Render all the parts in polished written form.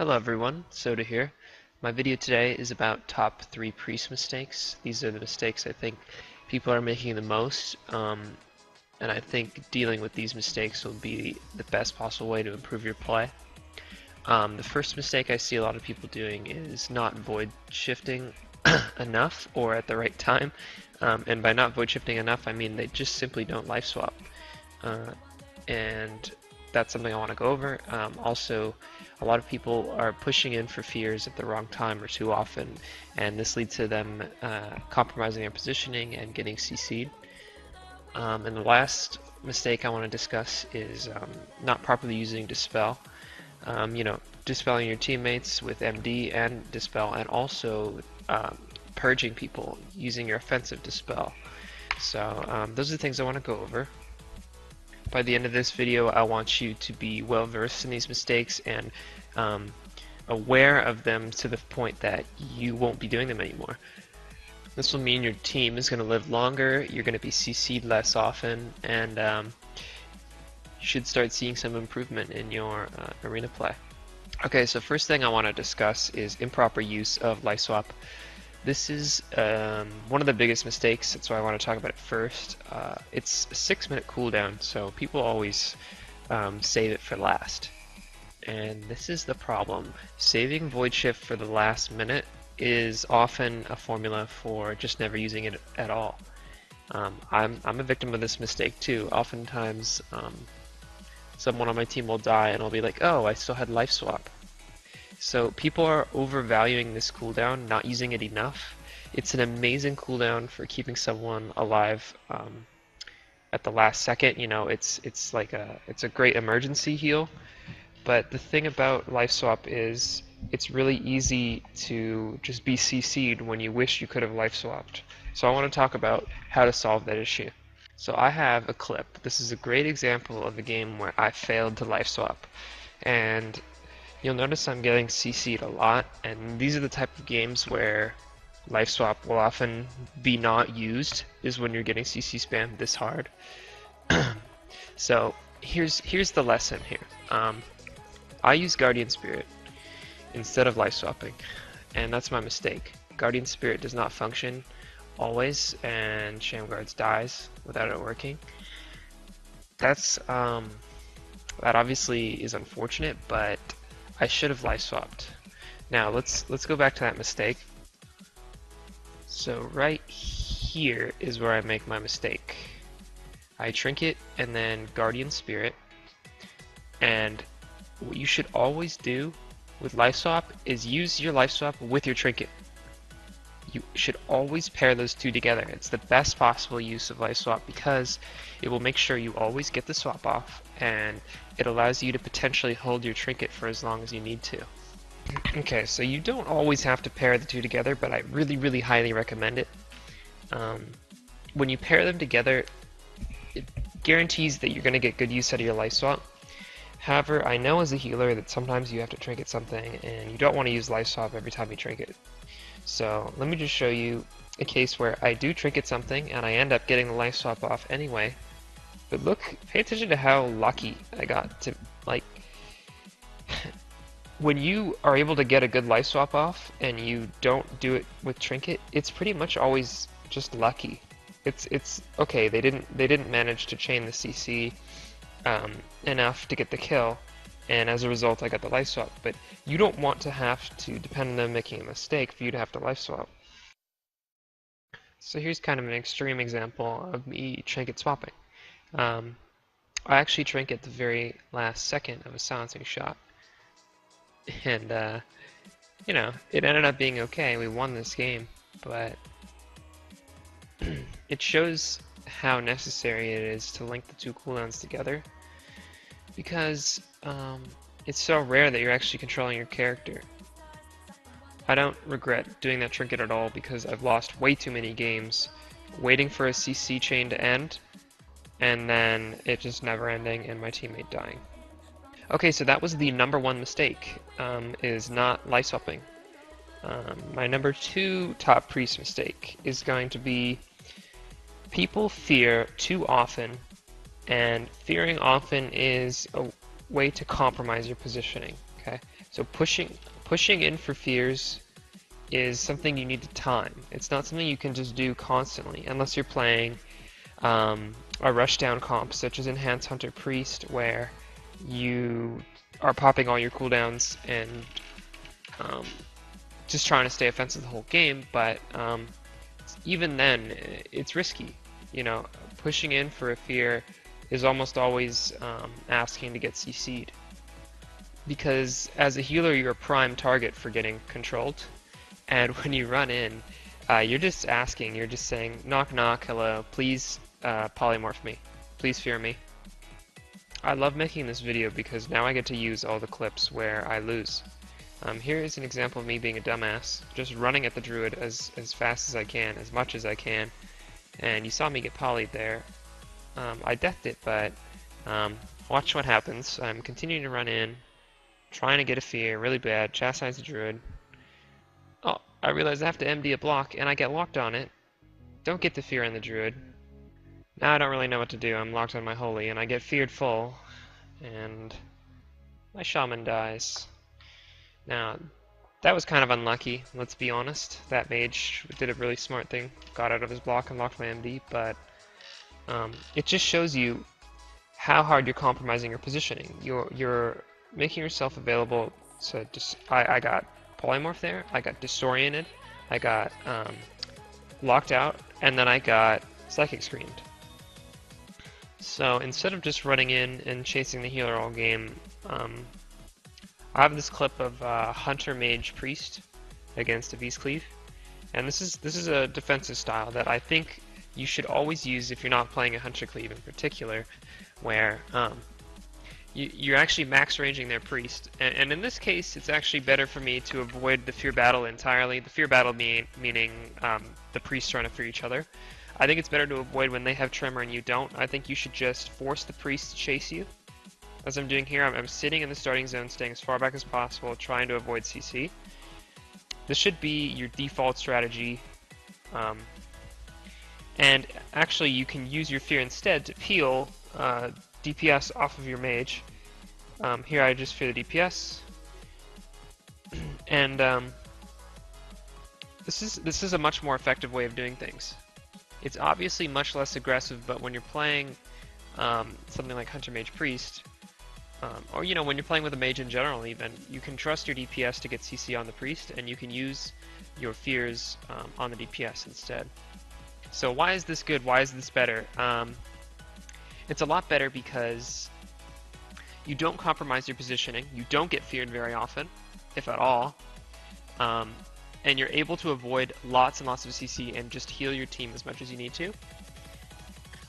Hello everyone, Soda here. My video today is about top 3 priest mistakes. These are the mistakes I think people are making the most, and I think dealing with these mistakes will be the best possible way to improve your play. The first mistake I see a lot of people doing is not void shifting enough or at the right time. And by not void shifting enough, I mean they just simply don't life swap. Uh, and that's something I want to go over. Also, a lot of people are pushing in for fears at the wrong time or too often, and this leads to them compromising their positioning and getting CC'd. And the last mistake I want to discuss is not properly using Dispel. Dispelling your teammates with MD and Dispel, and also purging people using your offensive Dispel. So those are the things I want to go over. By the end of this video, I want you to be well versed in these mistakes and aware of them to the point that you won't be doing them anymore. This will mean your team is going to live longer, you're going to be CC'd less often, and you should start seeing some improvement in your arena play. Okay, so first thing I want to discuss is improper use of life swap. This is one of the biggest mistakes, that's why I want to talk about it first. It's a 6-minute cooldown, so people always save it for last. And this is the problem. Saving Void Shift for the last minute is often a formula for just never using it at all. I'm a victim of this mistake too. Oftentimes, someone on my team will die and I'll be like, oh, I still had life swap. So people are overvaluing this cooldown, not using it enough. It's an amazing cooldown for keeping someone alive at the last second. You know, it's a great emergency heal. But the thing about life swap is it's really easy to just be CC'd when you wish you could have life swapped. So I want to talk about how to solve that issue. So I have a clip. This is a great example of a game where I failed to life swap. And you'll notice I'm getting CC'd a lot, and these are the type of games where life swap will often be not used, is when you're getting CC spam this hard. So here's the lesson here. I use Guardian Spirit instead of life swapping, and that's my mistake. Guardian Spirit does not function always, and Shamguards dies without it working. That obviously is unfortunate, but I should have life swapped. Now let's go back to that mistake. So right here is where I make my mistake. I Trinket and then Guardian Spirit, and what you should always do with life swap is use your life swap with your Trinket. You should always pair those two together. It's the best possible use of life swap because it will make sure you always get the swap off, and it allows you to potentially hold your Trinket for as long as you need to. Okay, so you don't always have to pair the two together, but I really highly recommend it. When you pair them together, it guarantees that you're going to get good use out of your life swap. However, I know as a healer that sometimes you have to trinket something and you don't want to use life swap every time you trinket. So let me just show you a case where I do trinket something and I end up getting the life swap off anyway. But look, pay attention to how lucky I got to, like, when you are able to get a good life swap off and you don't do it with trinket, it's pretty much always just lucky. It's okay, they didn't manage to chain the CC enough to get the kill, and as a result I got the life swap, but you don't want to have to depend on them making a mistake for you to have to life swap. So here's kind of an extreme example of me trinket swapping. I actually trinket the very last second of a silencing shot, and you know, it ended up being okay. We won this game, but it shows how necessary it is to link the two cooldowns together, because it's so rare that you're actually controlling your character. I don't regret doing that trinket at all because I've lost way too many games waiting for a CC chain to end and then it just never ending and my teammate dying. Okay, so that was the #1 mistake, is not life swapping. My #2 top priest mistake is going to be people fear too often, and fearing often is a way to compromise your positioning. Okay, So pushing in for fears is something you need to time. It's not something you can just do constantly, unless you're playing a rushdown comp, such as Enhanced Hunter Priest, where you are popping all your cooldowns and just trying to stay offensive the whole game, but even then, it's risky. You know, pushing in for a fear is almost always asking to get CC'd. Because as a healer, you're a prime target for getting controlled. And when you run in, you're just asking, you're just saying, knock knock, hello, please polymorph me. Please fear me. I love making this video because now I get to use all the clips where I lose. Here is an example of me being a dumbass, just running at the druid as fast as I can, as much as I can. And you saw me get polyed there. I deathed it, but watch what happens. I'm continuing to run in, trying to get a fear really bad, chastise the druid. Oh, I realize I have to MD a block, and I get locked on it. Don't get the fear on the druid. Now I don't really know what to do. I'm locked on my holy, and I get feared full, and my shaman dies. Now, that was kind of unlucky, let's be honest. That mage did a really smart thing, got out of his block and locked my MD, but it just shows you how hard you're compromising your positioning. You're making yourself available to just... I got polymorph there, I got disoriented, I got locked out, and then I got psychic screened. So instead of just running in and chasing the healer all game, I have this clip of Hunter Mage Priest against a Beast Cleave, and this is a defensive style that I think you should always use if you're not playing a Hunter Cleave in particular, where you're actually max ranging their priest, and in this case it's actually better for me to avoid the fear battle entirely. The fear battle meaning the priests trying to fear each other. I think it's better to avoid when they have Tremor and you don't. I think you should just force the priest to chase you. As I'm doing here, I'm sitting in the starting zone, staying as far back as possible, trying to avoid CC. This should be your default strategy. And actually you can use your fear instead to peel DPS off of your mage. Here I just fear the DPS. And this is a much more effective way of doing things. It's obviously much less aggressive, but when you're playing something like Hunter Mage Priest, or you know, when you're playing with a mage in general even, you can trust your DPS to get CC on the priest, and you can use your fears on the DPS instead. So why is this good? Why is this better? It's a lot better because you don't compromise your positioning, you don't get feared very often, if at all, and you're able to avoid lots and lots of CC and just heal your team as much as you need to,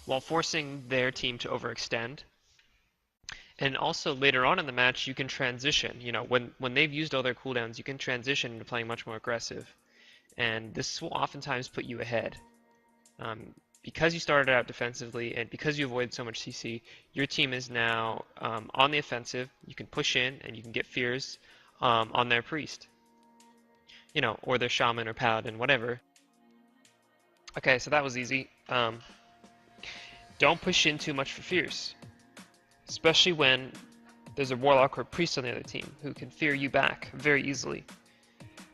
while forcing their team to overextend. And also later on in the match, you can transition. You know, when they've used all their cooldowns, you can transition into playing much more aggressive, and this will oftentimes put you ahead. Because you started out defensively and because you avoided so much CC, your team is now on the offensive. You can push in and you can get fears on their priest, you know, or their shaman or paladin, whatever. Okay, so that was easy. Don't push in too much for fears, especially when there's a warlock or a priest on the other team who can fear you back very easily.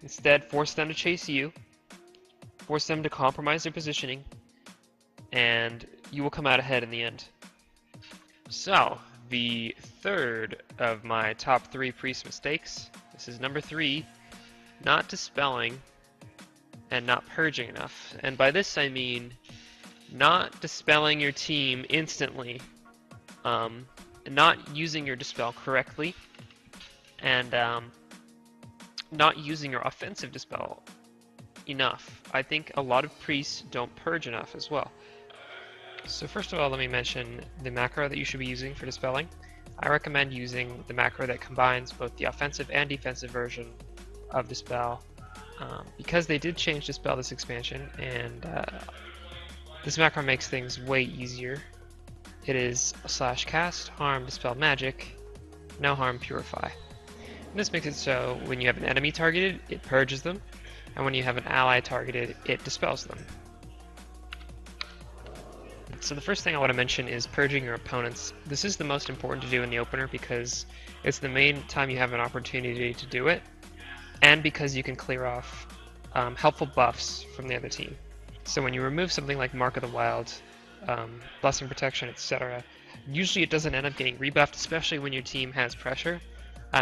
Instead, force them to chase you, force them to compromise their positioning, and you will come out ahead in the end. So, the third of my top 3 priest mistakes, this is number 3, not dispelling and not purging enough. And by this I mean not dispelling your team instantly, not using your dispel correctly, and not using your offensive dispel enough. I think a lot of priests don't purge enough as well. So first of all, let me mention the macro that you should be using for dispelling. I recommend using the macro that combines both the offensive and defensive version of dispel, because they did change dispel this expansion, and this macro makes things way easier. It is /cast, harm, dispel magic, no harm, purify. And this makes it so when you have an enemy targeted, it purges them, and when you have an ally targeted, it dispels them. So the first thing I want to mention is purging your opponents. This is the most important to do in the opener because it's the main time you have an opportunity to do it, and because you can clear off helpful buffs from the other team. So when you remove something like Mark of the Wild, Blessing Protection, etc., usually it doesn't end up getting rebuffed, especially when your team has pressure.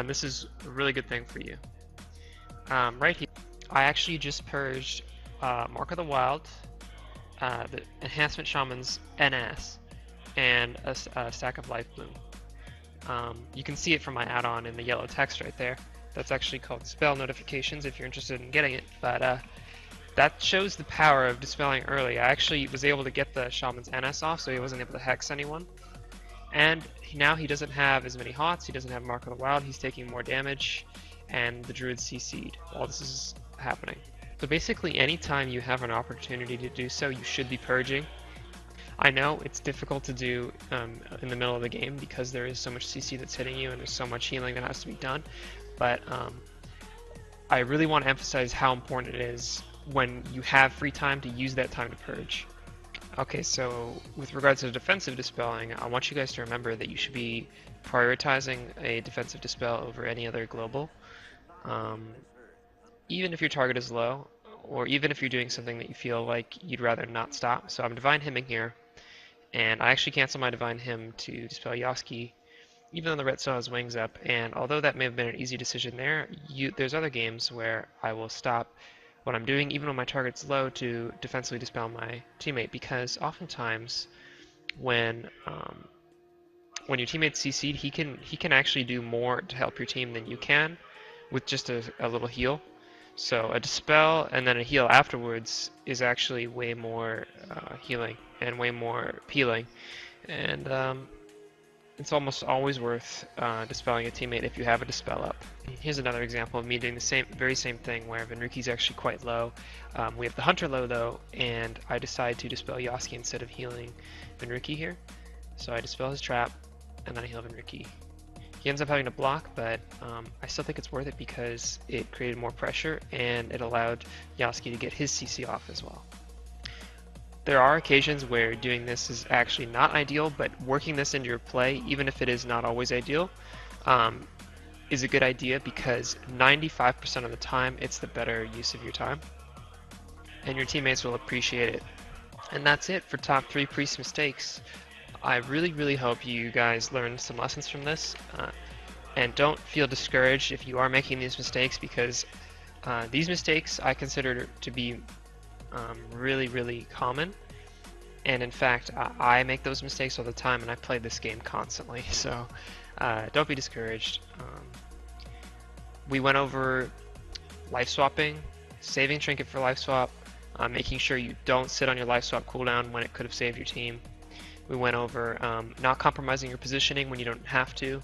This is a really good thing for you. Right here, I actually just purged Mark of the Wild, the Enhancement Shaman's NS, and a stack of Life Bloom. You can see it from my add-on in the yellow text right there. That's actually called Spell Notifications if you're interested in getting it, but that shows the power of dispelling early. I actually was able to get the Shaman's NS off, so he wasn't able to hex anyone. And now he doesn't have as many hots, he doesn't have Mark of the Wild, he's taking more damage, and the Druid CC'd while this is happening. So basically, anytime you have an opportunity to do so, you should be purging. I know it's difficult to do in the middle of the game because there is so much CC that's hitting you and there's so much healing that has to be done, but I really want to emphasize how important it is when you have free time to use that time to purge. Okay, so with regards to defensive dispelling, I want you guys to remember that you should be prioritizing a defensive dispel over any other global. Even if your target is low, or even if you're doing something that you feel like you'd rather not stop. So I'm Divine Hymning here, and I actually cancel my Divine Hymn to dispel Yosky, even though the red still has wings up, and although that may have been an easy decision there, there's other games where I will stop what I'm doing, even when my target's low, to defensively dispel my teammate, because oftentimes when your teammate's CC'd, he can actually do more to help your team than you can with just a little heal. So a dispel and then a heal afterwards is actually way more healing and way more peeling, and it's almost always worth dispelling a teammate if you have a dispel up. Here's another example of me doing the very same thing where Venruki's actually quite low. We have the Hunter low though, and I decide to dispel Yosky instead of healing Venruki here. So I dispel his trap, and then I heal Venruki. He ends up having to block, but I still think it's worth it because it created more pressure and it allowed Yosky to get his CC off as well. There are occasions where doing this is actually not ideal, but working this into your play, even if it is not always ideal, is a good idea because 95% of the time it's the better use of your time, and your teammates will appreciate it. And that's it for top 3 priest mistakes. I really hope you guys learned some lessons from this, and don't feel discouraged if you are making these mistakes, because these mistakes I consider to be really common, and in fact I make those mistakes all the time, and I play this game constantly, so don't be discouraged. We went over life swapping, saving trinket for life swap, making sure you don't sit on your life swap cooldown when it could have saved your team. We went over not compromising your positioning when you don't have to,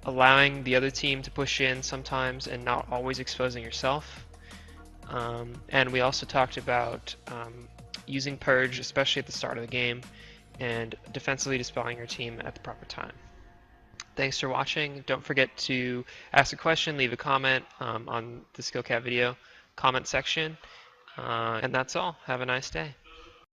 allowing the other team to push in sometimes and not always exposing yourself. And we also talked about using Purge, especially at the start of the game, and defensively dispelling your team at the proper time. Thanks for watching. Don't forget to ask a question, leave a comment on the SkillCat video comment section. And that's all. Have a nice day.